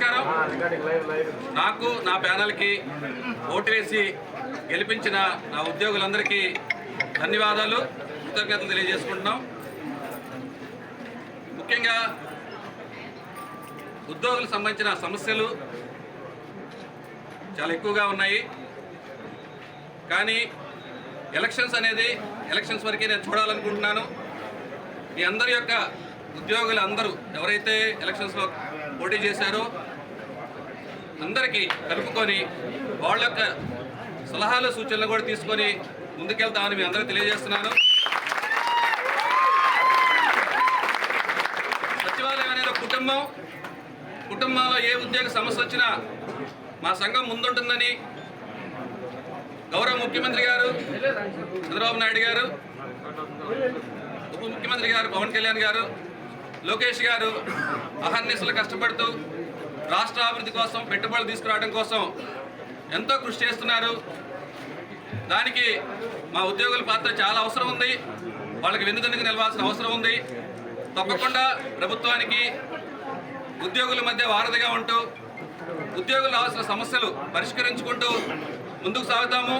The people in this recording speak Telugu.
నమస్కారం. నాకు నా ప్యానల్కి ఓటు వేసి గెలిపించిన నా ఉద్యోగులందరికీ ధన్యవాదాలు, కృతజ్ఞతలు తెలియజేసుకుంటున్నాం. ముఖ్యంగా ఉద్యోగులకు సంబంధించిన సమస్యలు చాలా ఎక్కువగా ఉన్నాయి. కానీ ఎలక్షన్స్ వరకే నేను చూడాలనుకుంటున్నాను. మీ అందరి యొక్క ఉద్యోగులు అందరూ ఎవరైతే ఎలక్షన్స్లో పోటీ చేశారో అందరికీ కలుపుకొని వాళ్ళ యొక్క సలహాలు సూచనలు కూడా తీసుకొని ముందుకెళ్తామని మీ అందరికీ తెలియజేస్తున్నాను. సచివాలయం అనేది ఒక కుటుంబంలో ఏ ఉద్యోగ సమస్య వచ్చినా మా సంఘం ముందుంటుందని గౌరవ ముఖ్యమంత్రి గారు చంద్రబాబు నాయుడు గారు, ఉప ముఖ్యమంత్రి గారు పవన్ కళ్యాణ్ గారు, లోకేష్ గారు అహర్నిశలు కష్టపడుతూ రాష్ట్ర అభివృద్ధి కోసం, పెట్టుబడులు తీసుకురావడం కోసం ఎంతో కృషి చేస్తున్నారు. దానికి మా ఉద్యోగుల పాత్ర చాలా అవసరం ఉంది. వాళ్ళకి వెన్నుదన్నుగా నిలవాల్సిన అవసరం ఉంది. తప్పకుండా ప్రభుత్వానికి ఉద్యోగుల మధ్య వారధిగా ఉంటూ ఉద్యోగులు రావాల్సిన సమస్యలు పరిష్కరించుకుంటూ ముందుకు సాగుతాము.